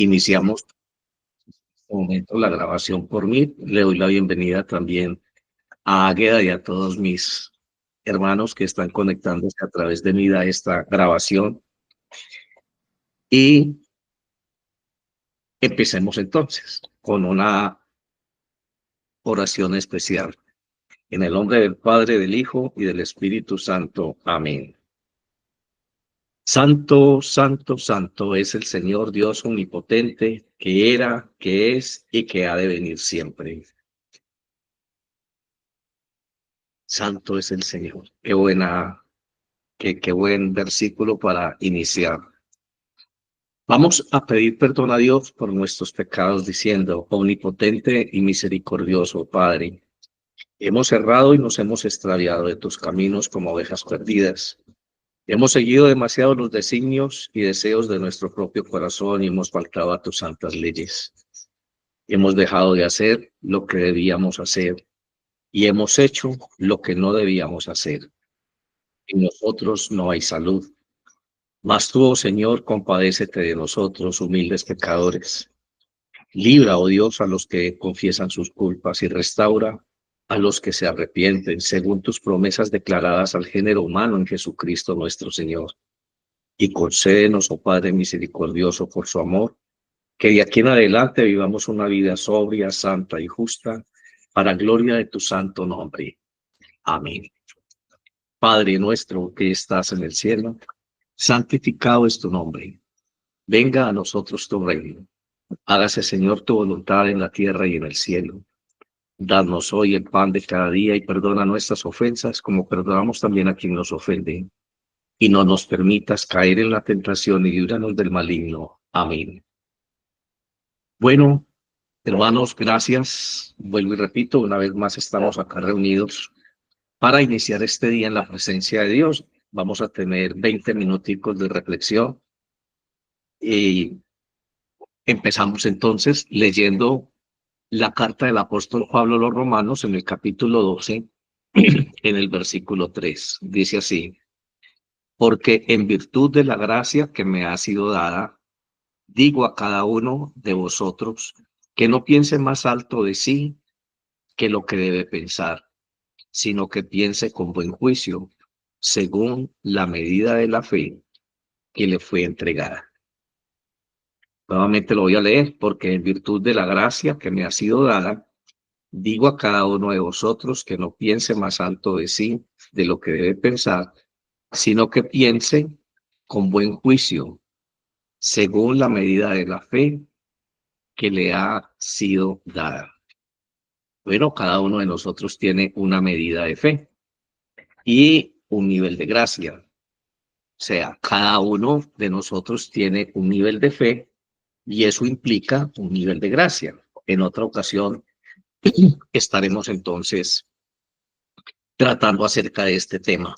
Iniciamos en este momento la grabación por mí. Le doy la bienvenida también a Águeda y a todos mis hermanos que están conectándose a través de mí a esta grabación. Y empecemos entonces con una oración especial. En el nombre del Padre, del Hijo y del Espíritu Santo. Amén. Santo, santo, santo es el Señor Dios omnipotente, que era, que es y que ha de venir siempre. Santo es el Señor. Qué buen versículo para iniciar. Vamos a pedir perdón a Dios por nuestros pecados, diciendo: omnipotente y misericordioso Padre, hemos errado y nos hemos extraviado de tus caminos como ovejas perdidas. Hemos seguido demasiado los designios y deseos de nuestro propio corazón y hemos faltado a tus santas leyes. Hemos dejado de hacer lo que debíamos hacer y hemos hecho lo que no debíamos hacer. En nosotros no hay salud. Mas tú, oh Señor, compadécete de nosotros, humildes pecadores. Libra, oh Dios, a los que confiesan sus culpas y restaura a los que se arrepienten, según tus promesas declaradas al género humano en Jesucristo nuestro Señor. Y concédenos, oh Padre misericordioso, por su amor, que de aquí en adelante vivamos una vida sobria, santa y justa, para gloria de tu santo nombre. Amén. Padre nuestro que estás en el cielo, santificado es tu nombre. Venga a nosotros tu reino. Hágase, Señor, tu voluntad en la tierra y en el cielo. Danos hoy el pan de cada día y perdona nuestras ofensas como perdonamos también a quien nos ofende. Y no nos permitas caer en la tentación y líbranos del maligno. Amén. Bueno, hermanos, gracias. Vuelvo y repito, una vez más estamos acá reunidos para iniciar este día en la presencia de Dios. Vamos a tener 20 minuticos de reflexión y empezamos entonces leyendo la carta del apóstol Pablo a los Romanos en el capítulo 12, en el versículo 3. Dice así: porque en virtud de la gracia que me ha sido dada, digo a cada uno de vosotros que no piense más alto de sí que lo que debe pensar, sino que piense con buen juicio, según la medida de la fe que le fue entregada. Nuevamente lo voy a leer: porque en virtud de la gracia que me ha sido dada, digo a cada uno de vosotros que no piense más alto de sí de lo que debe pensar, sino que piense con buen juicio, según la medida de la fe que le ha sido dada. Bueno, cada uno de nosotros tiene una medida de fe y un nivel de gracia. O sea, cada uno de nosotros tiene un nivel de fe y eso implica un nivel de gracia. En otra ocasión estaremos entonces tratando acerca de este tema.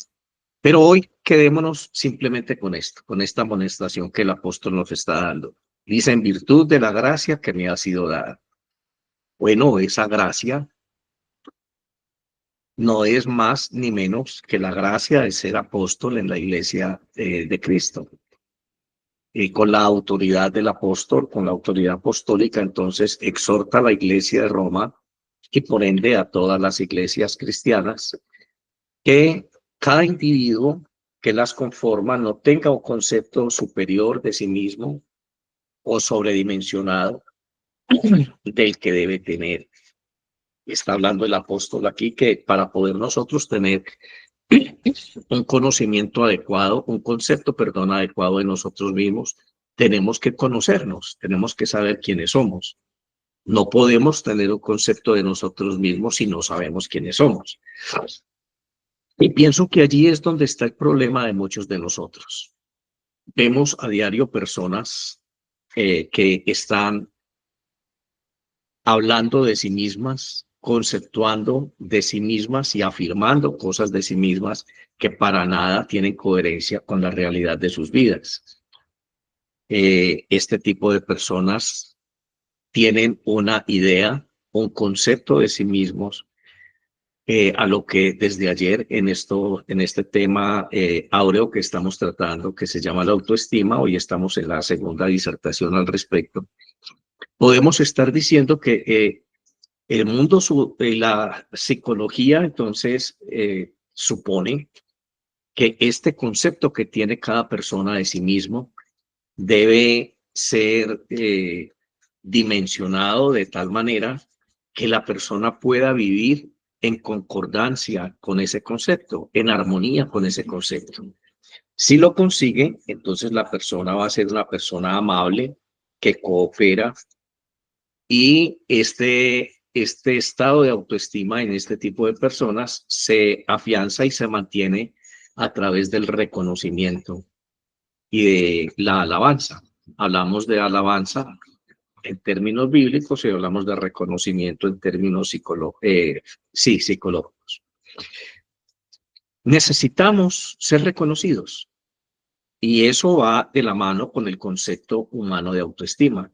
Pero hoy quedémonos simplemente con esto, con esta amonestación que el apóstol nos está dando. Dice: en virtud de la gracia que me ha sido dada. Bueno, esa gracia no es más ni menos que la gracia de ser apóstol en la iglesia de Cristo. Y con la autoridad del apóstol, con la autoridad apostólica, entonces exhorta a la iglesia de Roma y por ende a todas las iglesias cristianas que cada individuo que las conforma no tenga un concepto superior de sí mismo o sobredimensionado del que debe tener. Está hablando el apóstol aquí que para poder nosotros tener un conocimiento adecuado, un concepto, perdón, adecuado de nosotros mismos, tenemos que conocernos, tenemos que saber quiénes somos. No podemos tener un concepto de nosotros mismos si no sabemos quiénes somos. Y pienso que allí es donde está el problema de muchos de nosotros. Vemos a diario personas que están hablando de sí mismas, conceptuando de sí mismas y afirmando cosas de sí mismas que para nada tienen coherencia con la realidad de sus vidas. Este tipo de personas tienen una idea, un concepto de sí mismos a lo que desde ayer en este tema áureo que estamos tratando, que se llama la autoestima, hoy estamos en la segunda disertación al respecto, podemos estar diciendo que el mundo, la psicología, entonces, supone que este concepto que tiene cada persona de sí mismo debe ser dimensionado de tal manera que la persona pueda vivir en concordancia con ese concepto, en armonía con ese concepto. Si lo consigue, entonces la persona va a ser una persona amable, que coopera, y este estado de autoestima en este tipo de personas se afianza y se mantiene a través del reconocimiento y de la alabanza. Hablamos de alabanza en términos bíblicos y hablamos de reconocimiento en términos psicológicos. Necesitamos ser reconocidos y eso va de la mano con el concepto humano de autoestima.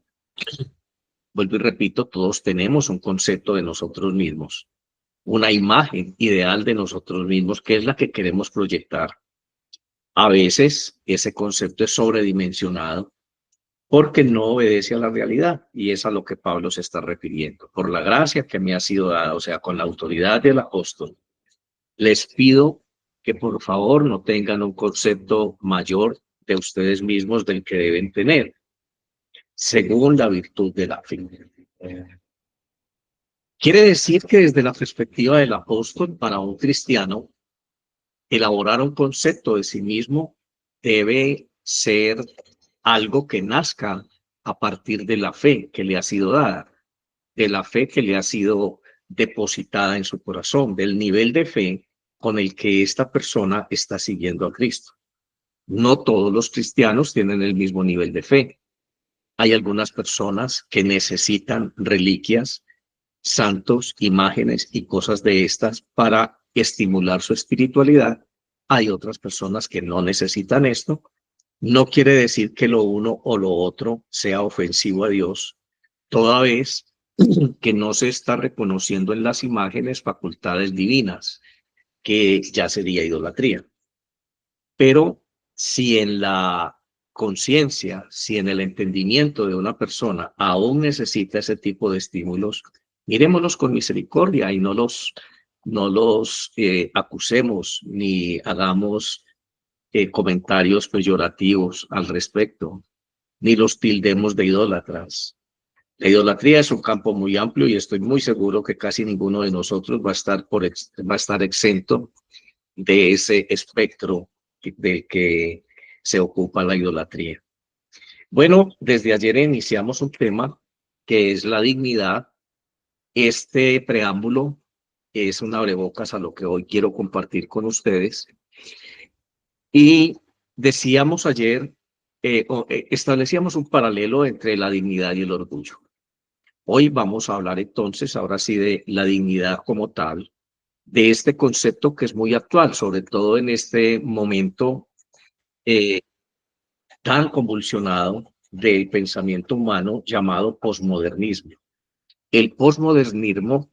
Vuelvo y repito, todos tenemos un concepto de nosotros mismos, una imagen ideal de nosotros mismos, que es la que queremos proyectar. A veces ese concepto es sobredimensionado porque no obedece a la realidad, y es a lo que Pablo se está refiriendo. Por la gracia que me ha sido dada, o sea, con la autoridad del apóstol, les pido que por favor no tengan un concepto mayor de ustedes mismos del que deben tener, según la virtud de la fe. Quiere decir que desde la perspectiva del apóstol, para un cristiano, elaborar un concepto de sí mismo debe ser algo que nazca a partir de la fe que le ha sido dada, de la fe que le ha sido depositada en su corazón, del nivel de fe con el que esta persona está siguiendo a Cristo. No todos los cristianos tienen el mismo nivel de fe. Hay algunas personas que necesitan reliquias, santos, imágenes y cosas de estas para estimular su espiritualidad. Hay otras personas que no necesitan esto. No quiere decir que lo uno o lo otro sea ofensivo a Dios, toda vez que no se está reconociendo en las imágenes facultades divinas, que ya sería idolatría. Pero si en la conciencia, si en el entendimiento de una persona aún necesita ese tipo de estímulos, miremoslos con misericordia y no los acusemos ni hagamos comentarios peyorativos al respecto, ni los tildemos de idólatras. La idolatría es un campo muy amplio y estoy muy seguro que casi ninguno de nosotros va a estar exento de ese espectro del que se ocupa la idolatría. Bueno, desde ayer iniciamos un tema que es la dignidad. Este preámbulo es un abrebocas a lo que hoy quiero compartir con ustedes. Y decíamos ayer, establecíamos un paralelo entre la dignidad y el orgullo. Hoy vamos a hablar entonces, ahora sí, de la dignidad como tal, de este concepto que es muy actual, sobre todo en este momento tan convulsionado del pensamiento humano llamado posmodernismo. El posmodernismo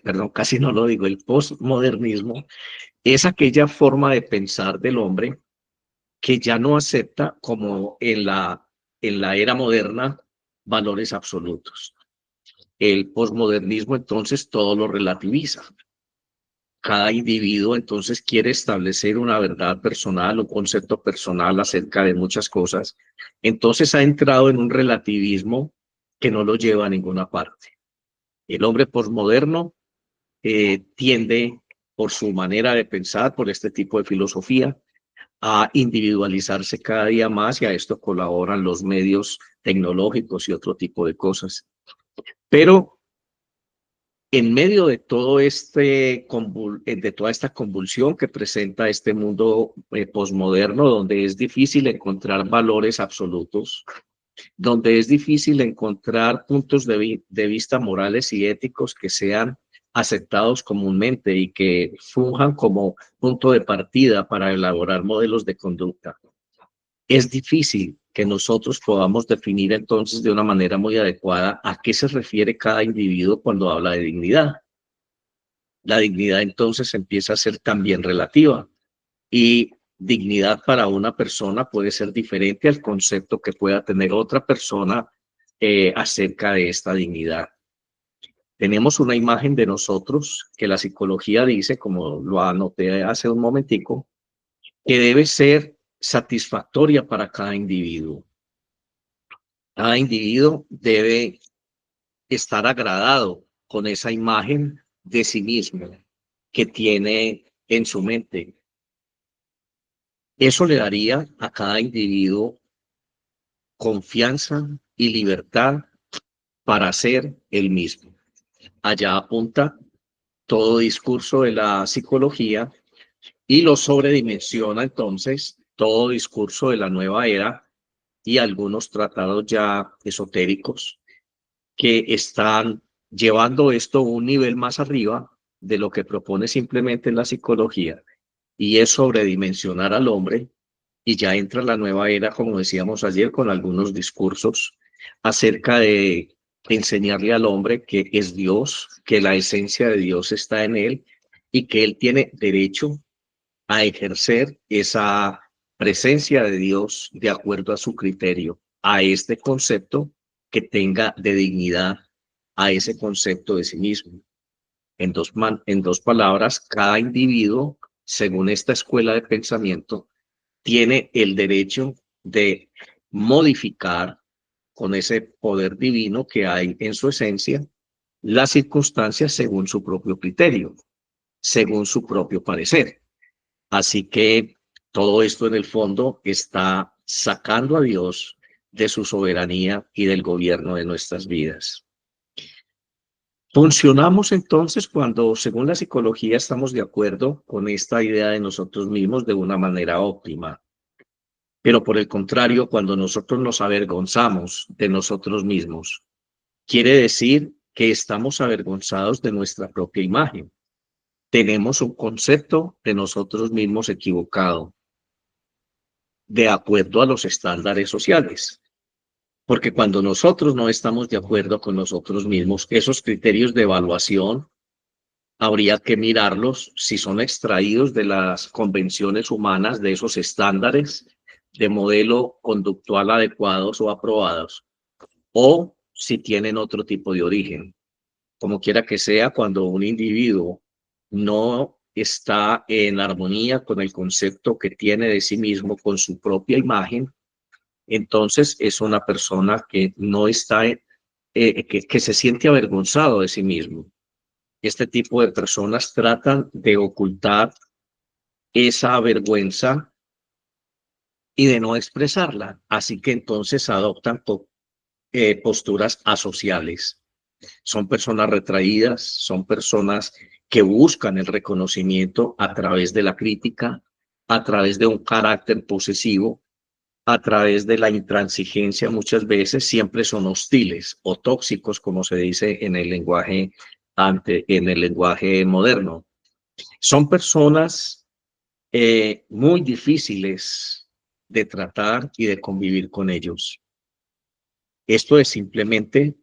perdón, casi no lo digo, el posmodernismo es aquella forma de pensar del hombre que ya no acepta, como en la era moderna, valores absolutos. El posmodernismo entonces todo lo relativiza. Cada individuo entonces quiere establecer una verdad personal, un concepto personal acerca de muchas cosas. Entonces ha entrado en un relativismo que no lo lleva a ninguna parte. El hombre posmoderno tiende, por su manera de pensar, por este tipo de filosofía, a individualizarse cada día más, y a esto colaboran los medios tecnológicos y otro tipo de cosas. Pero en medio de todo de toda esta convulsión que presenta este mundo posmoderno, donde es difícil encontrar valores absolutos, donde es difícil encontrar puntos de vista morales y éticos que sean aceptados comúnmente y que funjan como punto de partida para elaborar modelos de conducta. Es difícil que nosotros podamos definir entonces de una manera muy adecuada a qué se refiere cada individuo cuando habla de dignidad. La dignidad entonces empieza a ser también relativa y dignidad para una persona puede ser diferente al concepto que pueda tener otra persona acerca de esta dignidad. Tenemos una imagen de nosotros que la psicología dice, como lo anoté hace un momentico, que debe ser satisfactoria para cada individuo. Cada individuo debe estar agradado con esa imagen de sí mismo que tiene en su mente. Eso le daría a cada individuo confianza y libertad para ser el mismo. Allá apunta todo discurso de la psicología y lo sobredimensiona entonces todo discurso de la nueva era y algunos tratados ya esotéricos que están llevando esto a un nivel más arriba de lo que propone simplemente la psicología, y es sobredimensionar al hombre, y ya entra la nueva era, como decíamos ayer, con algunos discursos acerca de enseñarle al hombre que es Dios, que la esencia de Dios está en él y que él tiene derecho a ejercer esa presencia de Dios de acuerdo a su criterio, a este concepto que tenga de dignidad, a ese concepto de sí mismo. En dos palabras, cada individuo, según esta escuela de pensamiento, tiene el derecho de modificar con ese poder divino que hay en su esencia las circunstancias según su propio criterio, según su propio parecer. Así que todo esto en el fondo está sacando a Dios de su soberanía y del gobierno de nuestras vidas. Funcionamos entonces cuando, según la psicología, estamos de acuerdo con esta idea de nosotros mismos de una manera óptima. Pero por el contrario, cuando nosotros nos avergonzamos de nosotros mismos, quiere decir que estamos avergonzados de nuestra propia imagen. Tenemos un concepto de nosotros mismos equivocado, de acuerdo a los estándares sociales. Porque cuando nosotros no estamos de acuerdo con nosotros mismos, esos criterios de evaluación habría que mirarlos si son extraídos de las convenciones humanas, de esos estándares de modelo conductual adecuados o aprobados, o si tienen otro tipo de origen. Como quiera que sea, cuando un individuo no está en armonía con el concepto que tiene de sí mismo, con su propia imagen, entonces es una persona que no está, que se siente avergonzado de sí mismo. Este tipo de personas tratan de ocultar esa vergüenza y de no expresarla, así que entonces adoptan posturas asociales. Son personas retraídas, son personas que buscan el reconocimiento a través de la crítica, a través de un carácter posesivo, a través de la intransigencia. Muchas veces siempre son hostiles o tóxicos, como se dice en el lenguaje en el lenguaje moderno. Son personas muy difíciles de tratar y de convivir con ellos. Esto es simplemente,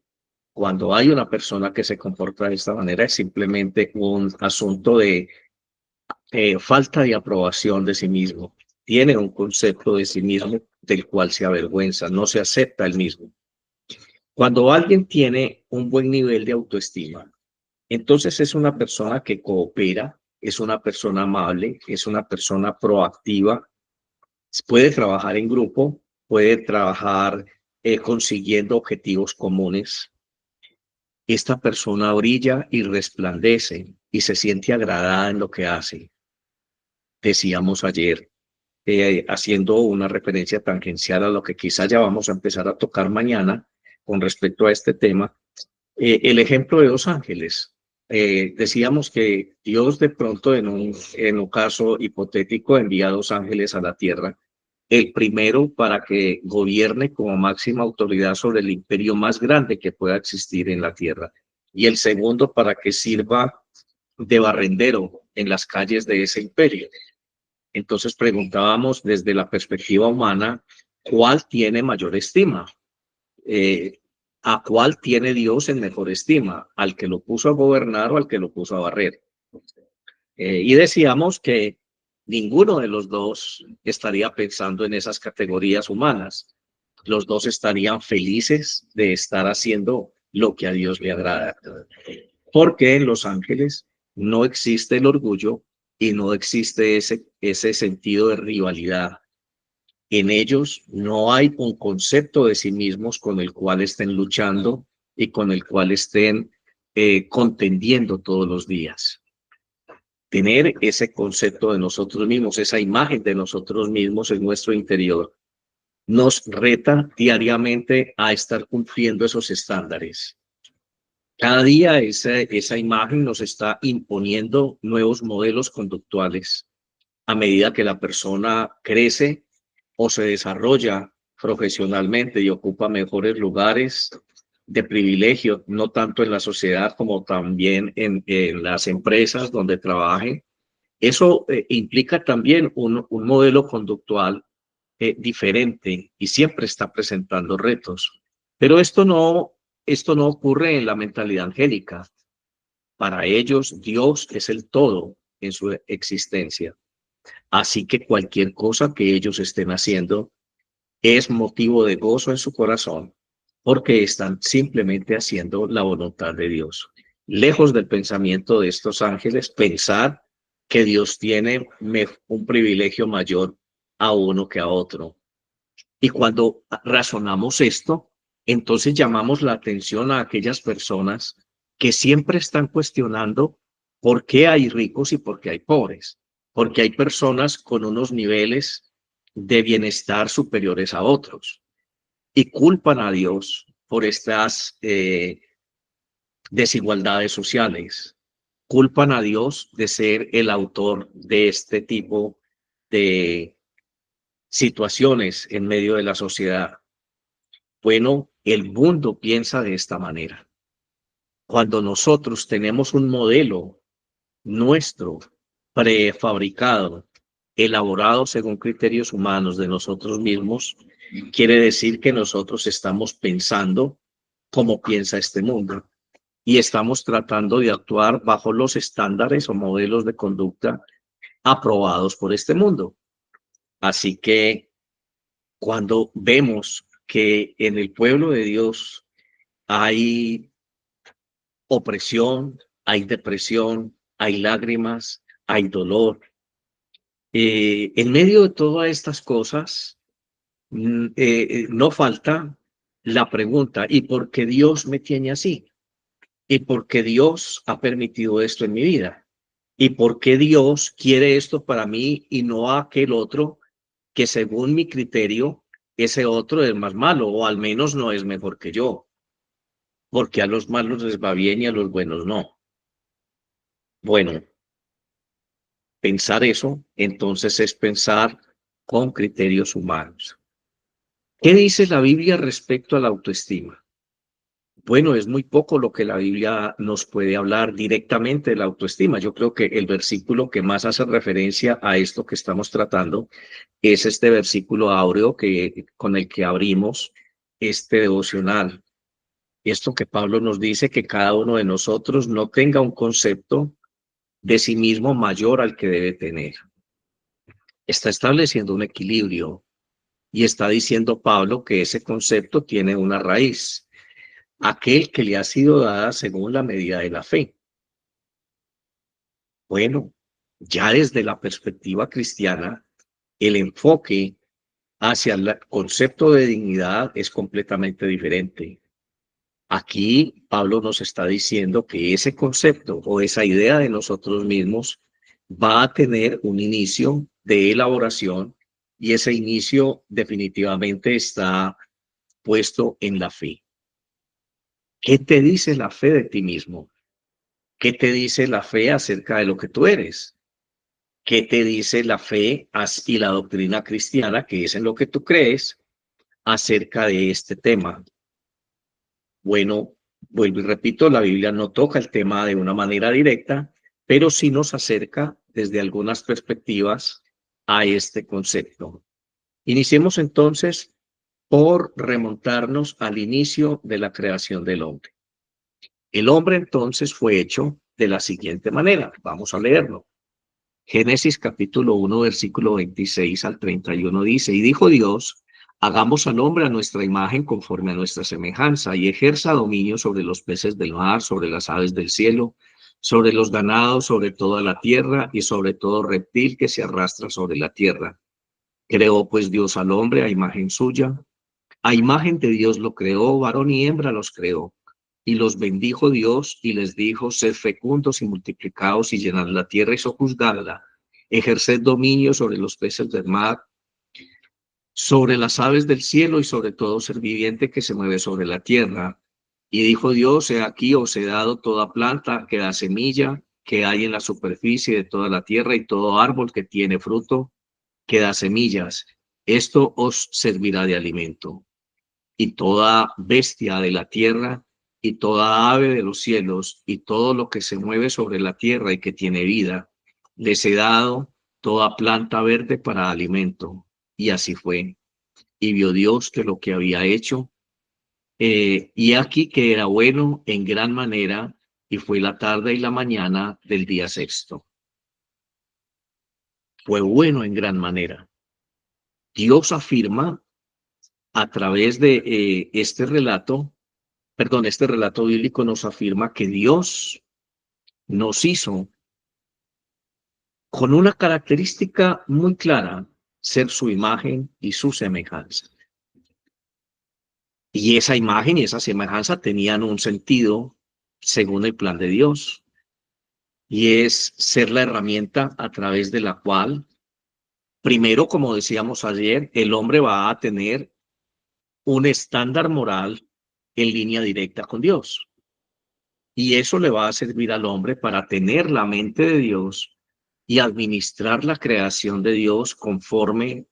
cuando hay una persona que se comporta de esta manera, es simplemente un asunto de falta de aprobación de sí mismo. Tiene un concepto de sí mismo del cual se avergüenza, no se acepta el mismo. Cuando alguien tiene un buen nivel de autoestima, entonces es una persona que coopera, es una persona amable, es una persona proactiva, puede trabajar en grupo, puede trabajar consiguiendo objetivos comunes. Esta persona brilla y resplandece y se siente agradada en lo que hace. Decíamos ayer, haciendo una referencia tangencial a lo que quizás ya vamos a empezar a tocar mañana con respecto a este tema, el ejemplo de dos ángeles. Decíamos que Dios de pronto en un caso hipotético envía dos ángeles a la tierra. El primero para que gobierne como máxima autoridad sobre el imperio más grande que pueda existir en la tierra. Y el segundo para que sirva de barrendero en las calles de ese imperio. Entonces preguntábamos desde la perspectiva humana, ¿cuál tiene mayor estima? ¿A cuál tiene Dios en mejor estima? ¿Al que lo puso a gobernar o al que lo puso a barrer? Y decíamos que ninguno de los dos estaría pensando en esas categorías humanas. Los dos estarían felices de estar haciendo lo que a Dios le agrada. Porque en los ángeles no existe el orgullo y no existe ese sentido de rivalidad. En ellos no hay un concepto de sí mismos con el cual estén luchando y con el cual estén contendiendo todos los días. Tener ese concepto de nosotros mismos, esa imagen de nosotros mismos en nuestro interior, nos reta diariamente a estar cumpliendo esos estándares. Cada día esa imagen nos está imponiendo nuevos modelos conductuales a medida que la persona crece o se desarrolla profesionalmente y ocupa mejores lugares de privilegio, no tanto en la sociedad como también en las empresas donde trabaje. Eso implica también un modelo conductual diferente y siempre está presentando retos. Pero esto no ocurre en la mentalidad angélica. Para ellos, Dios es el todo en su existencia. Así que cualquier cosa que ellos estén haciendo es motivo de gozo en su corazón, porque están simplemente haciendo la voluntad de Dios. Lejos del pensamiento de estos ángeles, pensar que Dios tiene un privilegio mayor a uno que a otro. Y cuando razonamos esto, entonces llamamos la atención a aquellas personas que siempre están cuestionando por qué hay ricos y por qué hay pobres, porque hay personas con unos niveles de bienestar superiores a otros y culpan a Dios por estas desigualdades sociales, culpan a Dios de ser el autor de este tipo de situaciones en medio de la sociedad. Bueno, el mundo piensa de esta manera. Cuando nosotros tenemos un modelo nuestro prefabricado, elaborado según criterios humanos de nosotros mismos, quiere decir que nosotros estamos pensando como piensa este mundo y estamos tratando de actuar bajo los estándares o modelos de conducta aprobados por este mundo. Así que cuando vemos que en el pueblo de Dios hay opresión, hay depresión, hay lágrimas, hay dolor. En medio de todas estas cosas, no falta la pregunta, ¿y por qué Dios me tiene así? ¿Y por qué Dios ha permitido esto en mi vida? ¿Y por qué Dios quiere esto para mí y no a aquel otro que según mi criterio, ese otro es más malo o al menos no es mejor que yo? Porque a los malos les va bien y a los buenos no. Bueno, pensar eso, entonces es pensar con criterios humanos. ¿Qué dice la Biblia respecto a la autoestima? Bueno, es muy poco lo que la Biblia nos puede hablar directamente de la autoestima. Yo creo que el versículo que más hace referencia a esto que estamos tratando es este versículo áureo con el que abrimos este devocional. Esto que Pablo nos dice, que cada uno de nosotros no tenga un concepto de sí mismo mayor al que debe tener. Está estableciendo un equilibrio y está diciendo Pablo que ese concepto tiene una raíz, aquel que le ha sido dada según la medida de la fe. Bueno, ya desde la perspectiva cristiana, el enfoque hacia el concepto de dignidad es completamente diferente. Aquí Pablo nos está diciendo que ese concepto o esa idea de nosotros mismos va a tener un inicio de elaboración y ese inicio definitivamente está puesto en la fe. ¿Qué te dice la fe de ti mismo? ¿Qué te dice la fe acerca de lo que tú eres? ¿Qué te dice la fe y la doctrina cristiana, que es en lo que tú crees, acerca de este tema? Bueno, vuelvo y repito, la Biblia no toca el tema de una manera directa, pero sí nos acerca desde algunas perspectivas a este concepto. Iniciemos entonces por remontarnos al inicio de la creación del hombre. El hombre entonces fue hecho de la siguiente manera. Vamos a leerlo. Génesis capítulo 1, versículo 26 al 31 dice, y dijo Dios, hagamos al hombre a nuestra imagen conforme a nuestra semejanza y ejerza dominio sobre los peces del mar, sobre las aves del cielo, sobre los ganados, sobre toda la tierra y sobre todo reptil que se arrastra sobre la tierra. Creó pues Dios al hombre a imagen suya. A imagen de Dios lo creó, varón y hembra los creó. Y los bendijo Dios y les dijo, sed fecundos y multiplicaos y llenad la tierra y sojuzgadla. Ejerced dominio sobre los peces del mar, sobre las aves del cielo y sobre todo ser viviente que se mueve sobre la tierra. Y dijo Dios, he aquí os he dado toda planta que da semilla, que hay en la superficie de toda la tierra y todo árbol que tiene fruto, que da semillas. Esto os servirá de alimento. Y toda bestia de la tierra y toda ave de los cielos y todo lo que se mueve sobre la tierra y que tiene vida, les he dado toda planta verde para alimento. Y así fue. Y vio Dios que lo que había hecho, y aquí que era bueno en gran manera, y fue la tarde y la mañana del día sexto. Fue bueno en gran manera. Dios afirma a través de este relato bíblico nos afirma que Dios nos hizo con una característica muy clara, ser su imagen y su semejanza. Y esa imagen y esa semejanza tenían un sentido según el plan de Dios, y es ser la herramienta a través de la cual, primero, como decíamos ayer, el hombre va a tener un estándar moral en línea directa con Dios. Y eso le va a servir al hombre para tener la mente de Dios y administrar la creación de Dios conforme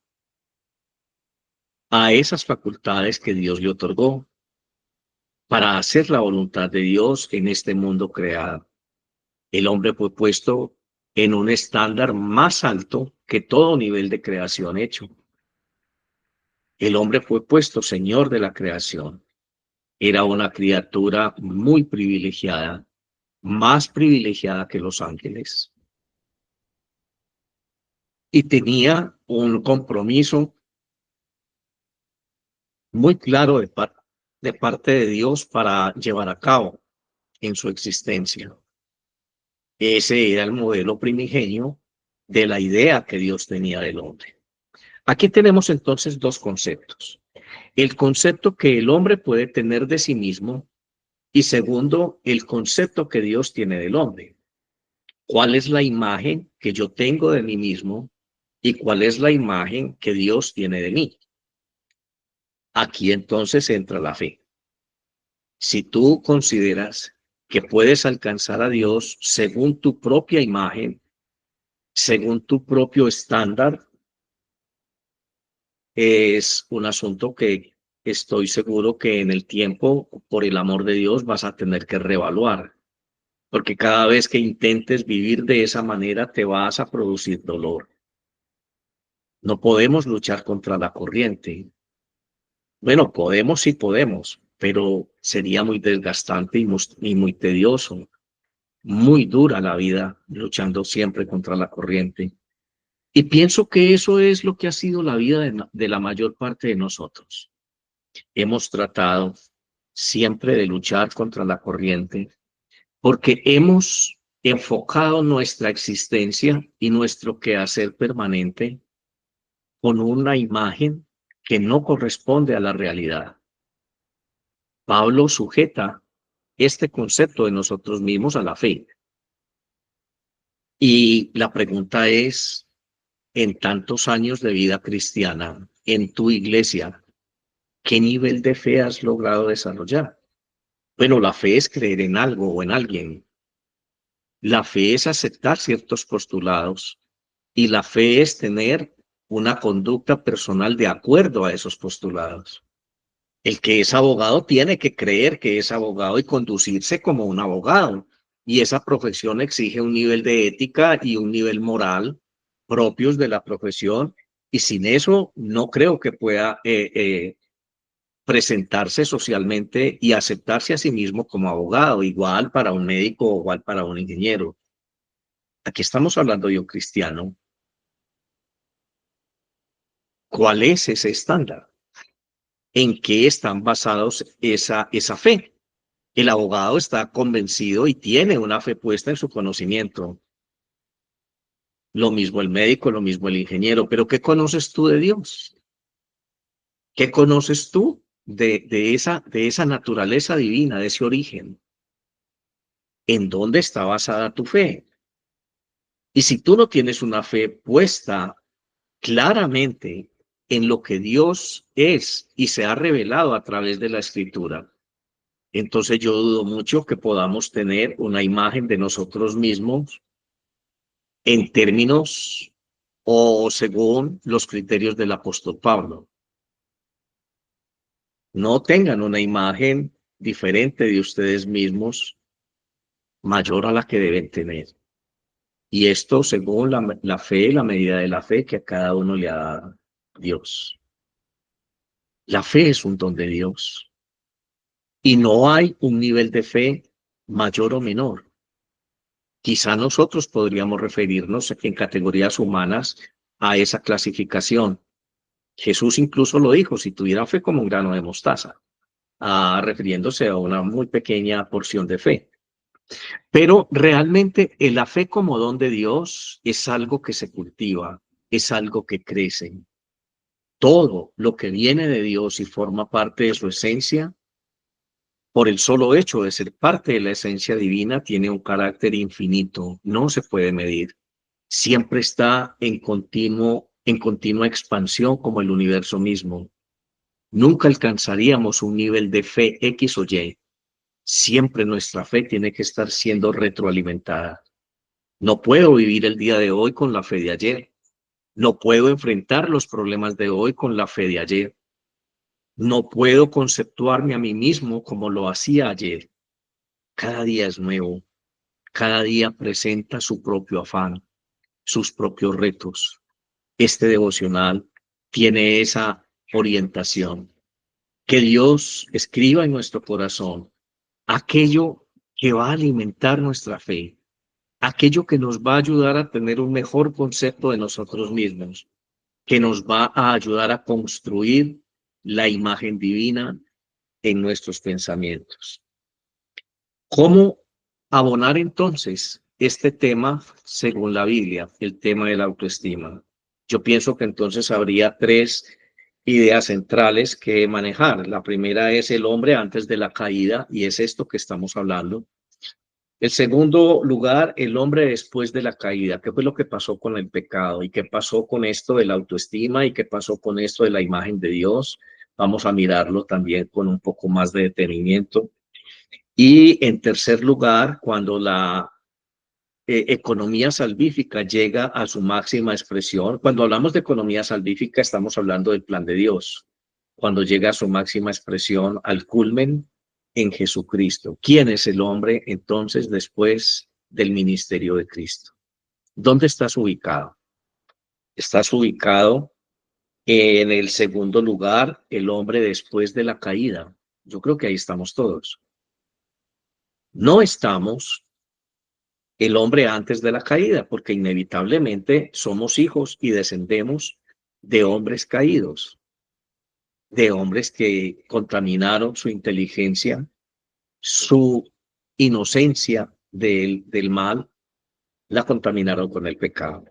a esas facultades que Dios le otorgó para hacer la voluntad de Dios en este mundo creado. El hombre fue puesto en un estándar más alto que todo nivel de creación hecho. El hombre fue puesto señor de la creación. Era una criatura muy privilegiada, más privilegiada que los ángeles. Y tenía un compromiso muy claro de parte de Dios para llevar a cabo en su existencia. Ese era el modelo primigenio de la idea que Dios tenía del hombre. Aquí tenemos entonces dos conceptos. El concepto que el hombre puede tener de sí mismo y segundo, el concepto que Dios tiene del hombre. ¿Cuál es la imagen que yo tengo de mí mismo y cuál es la imagen que Dios tiene de mí? Aquí entonces entra la fe. Si tú consideras que puedes alcanzar a Dios según tu propia imagen, según tu propio estándar, es un asunto que estoy seguro que en el tiempo, por el amor de Dios, vas a tener que reevaluar, porque cada vez que intentes vivir de esa manera te vas a producir dolor. No podemos luchar contra la corriente. Bueno, podemos, sí podemos, pero sería muy desgastante y muy tedioso. Muy dura la vida luchando siempre contra la corriente. Y pienso que eso es lo que ha sido la vida de la mayor parte de nosotros. Hemos tratado siempre de luchar contra la corriente porque hemos enfocado nuestra existencia y nuestro quehacer permanente con una imagen que no corresponde a la realidad. Pablo sujeta este concepto de nosotros mismos a la fe. Y la pregunta es, en tantos años de vida cristiana, en tu iglesia, ¿qué nivel de fe has logrado desarrollar? Bueno, la fe es creer en algo o en alguien. La fe es aceptar ciertos postulados y la fe es tener una conducta personal de acuerdo a esos postulados. El que es abogado tiene que creer que es abogado y conducirse como un abogado. Y esa profesión exige un nivel de ética y un nivel moral propios de la profesión. Y sin eso no creo que pueda presentarse socialmente y aceptarse a sí mismo como abogado, igual para un médico o igual para un ingeniero. Aquí estamos hablando de un cristiano. ¿Cuál es ese estándar? ¿En qué están basados esa fe? El abogado está convencido y tiene una fe puesta en su conocimiento. Lo mismo el médico, lo mismo el ingeniero. Pero ¿qué conoces tú de Dios? ¿Qué conoces tú de esa naturaleza divina, de ese origen? ¿En dónde está basada tu fe? Y si tú no tienes una fe puesta claramente en lo que Dios es y se ha revelado a través de la Escritura, entonces yo dudo mucho que podamos tener una imagen de nosotros mismos en términos o según los criterios del apóstol Pablo. No tengan una imagen diferente de ustedes mismos mayor a la que deben tener. Y esto según la fe, la medida de la fe que a cada uno le ha dado Dios. La fe es un don de Dios y no hay un nivel de fe mayor o menor. Quizá nosotros podríamos referirnos en categorías humanas a esa clasificación. Jesús incluso lo dijo, si tuviera fe como un grano de mostaza, refiriéndose a una muy pequeña porción de fe. Pero realmente la fe como don de Dios es algo que se cultiva, es algo que crece. Todo lo que viene de Dios y forma parte de su esencia, por el solo hecho de ser parte de la esencia divina, tiene un carácter infinito, no se puede medir. Siempre está en continua expansión como el universo mismo. Nunca alcanzaríamos un nivel de fe X o Y. Siempre nuestra fe tiene que estar siendo retroalimentada. No puedo vivir el día de hoy con la fe de ayer. No puedo enfrentar los problemas de hoy con la fe de ayer. No puedo conceptuarme a mí mismo como lo hacía ayer. Cada día es nuevo. Cada día presenta su propio afán, sus propios retos. Este devocional tiene esa orientación. Que Dios escriba en nuestro corazón aquello que va a alimentar nuestra fe, aquello que nos va a ayudar a tener un mejor concepto de nosotros mismos, que nos va a ayudar a construir la imagen divina en nuestros pensamientos. ¿Cómo abonar entonces este tema según la Biblia, el tema de la autoestima? Yo pienso que entonces habría tres ideas centrales que manejar. La primera es el hombre antes de la caída, y es esto que estamos hablando. El segundo lugar, el hombre después de la caída. ¿Qué fue lo que pasó con el pecado? ¿Y qué pasó con esto de la autoestima? ¿Y qué pasó con esto de la imagen de Dios? Vamos a mirarlo también con un poco más de detenimiento. Y en tercer lugar, cuando la economía salvífica llega a su máxima expresión, cuando hablamos de economía salvífica estamos hablando del plan de Dios, cuando llega a su máxima expresión al culmen en Jesucristo. ¿Quién es el hombre entonces después del ministerio de Cristo? ¿Dónde estás ubicado? Estás ubicado en el segundo lugar, el hombre después de la caída. Yo creo que ahí estamos todos. No estamos el hombre antes de la caída, porque inevitablemente somos hijos y descendemos de hombres caídos, de hombres que contaminaron su inteligencia, su inocencia del mal, la contaminaron con el pecado.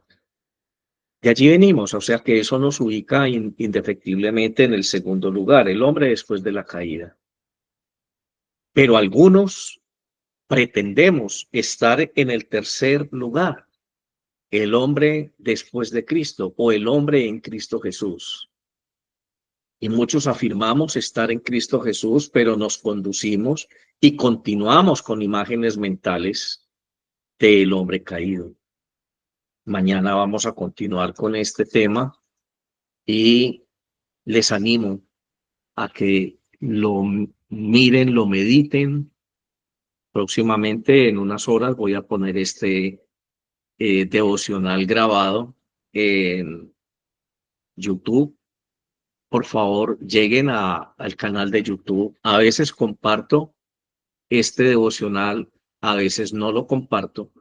De allí venimos, o sea que eso nos ubica indefectiblemente en el segundo lugar, el hombre después de la caída. Pero algunos pretendemos estar en el tercer lugar, el hombre después de Cristo o el hombre en Cristo Jesús. Y muchos afirmamos estar en Cristo Jesús, pero nos conducimos y continuamos con imágenes mentales del hombre caído. Mañana vamos a continuar con este tema y les animo a que lo miren, lo mediten. Próximamente, en unas horas, voy a poner este devocional grabado en YouTube por favor, lleguen al canal de YouTube. A veces comparto este devocional, a veces no lo comparto,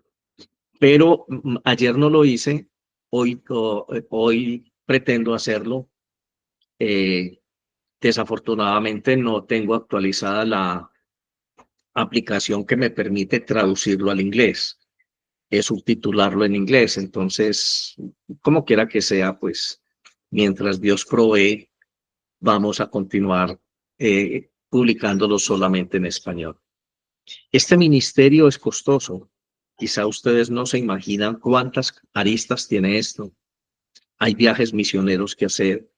pero ayer no lo hice, hoy pretendo hacerlo. Eh, Desafortunadamente no tengo actualizada la aplicación que me permite traducirlo al inglés, subtitularlo en inglés. Entonces, como quiera que sea, pues mientras Dios provee, vamos a continuar publicándolo solamente en español. Este ministerio es costoso. Quizá ustedes no se imaginan cuántas aristas tiene esto. Hay viajes misioneros que hacer.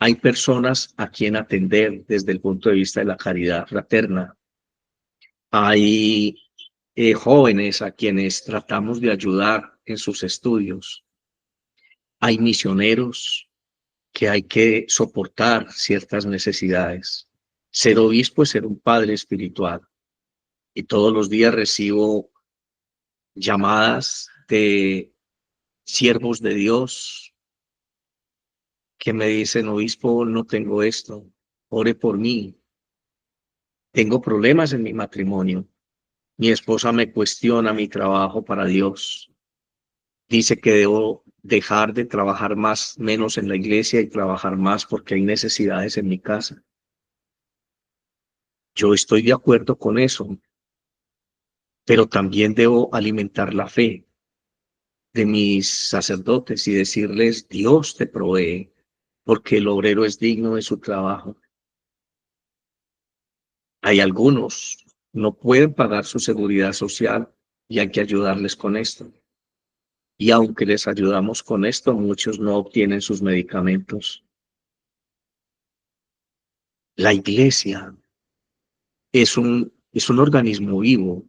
Hay personas a quien atender desde el punto de vista de la caridad fraterna. Hay jóvenes a quienes tratamos de ayudar en sus estudios. Hay misioneros que hay que soportar ciertas necesidades. Ser obispo es ser un padre espiritual. Y todos los días recibo llamadas de siervos de Dios que me dicen: obispo, no tengo esto, ore por mí. Tengo problemas en mi matrimonio. Mi esposa me cuestiona mi trabajo para Dios. Dice que debo dejar de trabajar menos en la iglesia y trabajar más porque hay necesidades en mi casa. Yo estoy de acuerdo con eso, pero también debo alimentar la fe de mis sacerdotes y decirles: Dios te provee, porque el obrero es digno de su trabajo. Hay algunos no pueden pagar su seguridad social y hay que ayudarles con esto. Y aunque les ayudamos con esto, muchos no obtienen sus medicamentos. La iglesia es un organismo vivo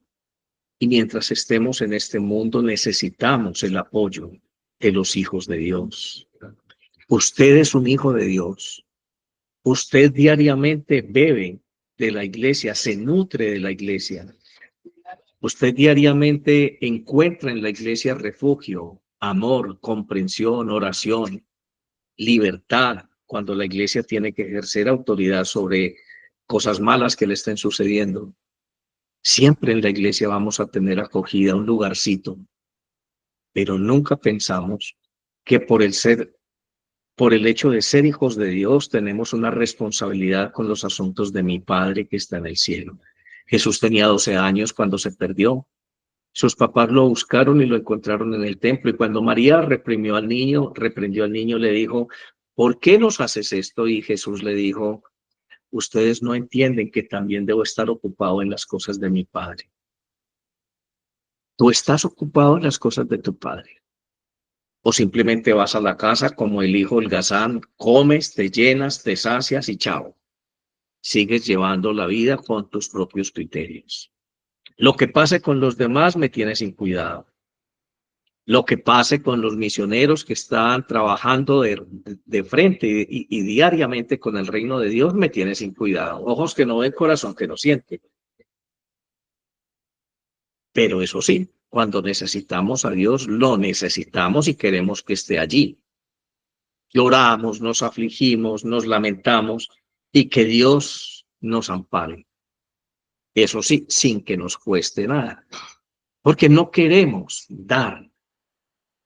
y mientras estemos en este mundo necesitamos el apoyo de los hijos de Dios. Usted es un hijo de Dios. Usted diariamente bebe de la iglesia, se nutre de la iglesia. Usted diariamente encuentra en la iglesia refugio, amor, comprensión, oración, libertad, cuando la iglesia tiene que ejercer autoridad sobre cosas malas que le estén sucediendo. Siempre en la iglesia vamos a tener acogida, un lugarcito, pero nunca pensamos que por el hecho de ser hijos de Dios, tenemos una responsabilidad con los asuntos de mi Padre que está en el cielo. Jesús tenía 12 años cuando se perdió. Sus papás lo buscaron y lo encontraron en el templo. Y cuando María reprendió al niño, le dijo: ¿por qué nos haces esto? Y Jesús le dijo: ustedes no entienden que también debo estar ocupado en las cosas de mi Padre. Tú estás ocupado en las cosas de tu Padre. O simplemente vas a la casa como el hijo holgazán, comes, te llenas, te sacias y chao. Sigues llevando la vida con tus propios criterios. Lo que pase con los demás me tiene sin cuidado. Lo que pase con los misioneros que están trabajando de frente y diariamente con el reino de Dios me tiene sin cuidado. Ojos que no ven, corazón que no siente. Pero eso sí, cuando necesitamos a Dios, lo necesitamos y queremos que esté allí. Lloramos, nos afligimos, nos lamentamos y que Dios nos ampare. Eso sí, sin que nos cueste nada. Porque no queremos dar,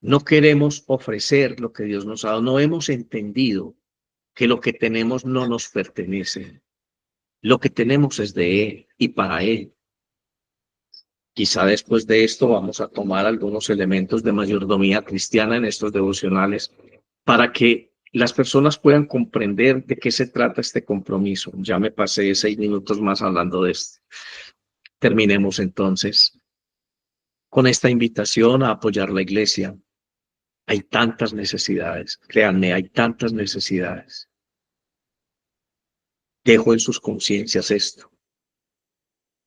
no queremos ofrecer lo que Dios nos ha dado. No hemos entendido que lo que tenemos no nos pertenece. Lo que tenemos es de Él y para Él. Quizá después de esto vamos a tomar algunos elementos de mayordomía cristiana en estos devocionales para que las personas puedan comprender de qué se trata este compromiso. Ya me pasé 6 minutos más hablando de esto. Terminemos entonces con esta invitación a apoyar la iglesia. Hay tantas necesidades, créanme, hay tantas necesidades. Dejo en sus conciencias esto,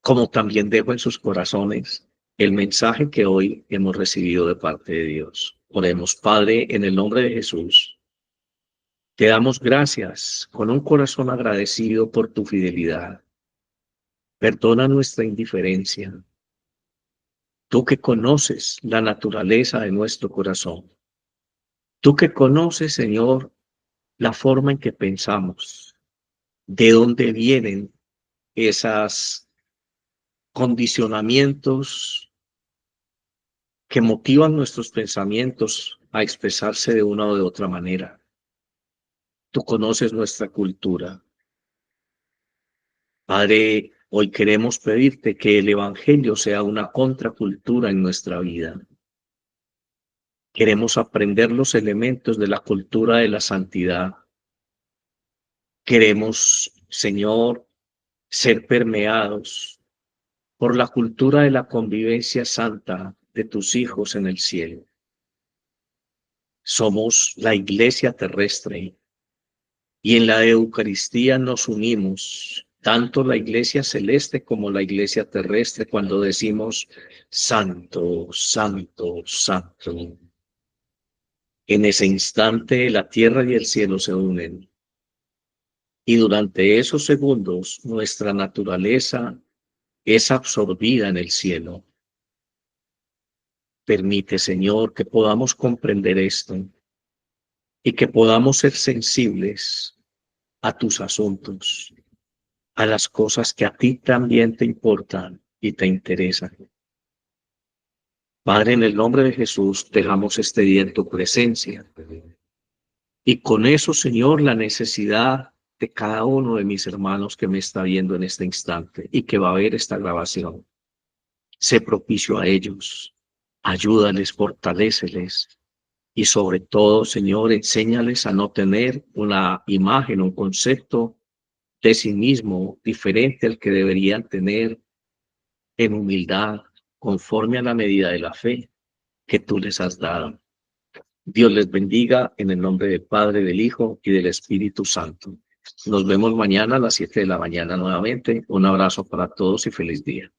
como también dejo en sus corazones el mensaje que hoy hemos recibido de parte de Dios. Oremos. Padre, en el nombre de Jesús, te damos gracias con un corazón agradecido por tu fidelidad. Perdona nuestra indiferencia. Tú que conoces la naturaleza de nuestro corazón. Tú que conoces, Señor, la forma en que pensamos, de dónde vienen esos condicionamientos que motivan nuestros pensamientos a expresarse de una o de otra manera. Tú conoces nuestra cultura. Padre, hoy queremos pedirte que el Evangelio sea una contracultura en nuestra vida. Queremos aprender los elementos de la cultura de la santidad. Queremos, Señor, ser permeados por la cultura de la convivencia santa de tus hijos en el cielo. Somos la iglesia terrestre y en la Eucaristía nos unimos, tanto la iglesia celeste como la iglesia terrestre, cuando decimos santo, santo, santo. En ese instante la tierra y el cielo se unen y durante esos segundos nuestra naturaleza es absorbida en el cielo. Permite, Señor, que podamos comprender esto y que podamos ser sensibles a tus asuntos, a las cosas que a ti también te importan y te interesan. Padre, en el nombre de Jesús, dejamos este día en tu presencia. Y con eso, Señor, la necesidad de cada uno de mis hermanos que me está viendo en este instante y que va a ver esta grabación. Sé propicio a ellos, ayúdales, fortaléceles y sobre todo, Señor, enséñales a no tener una imagen, un concepto de sí mismo diferente al que deberían tener en humildad, conforme a la medida de la fe que tú les has dado. Dios les bendiga en el nombre del Padre, del Hijo y del Espíritu Santo. Nos vemos mañana a las 7 de la mañana nuevamente. Un abrazo para todos y feliz día.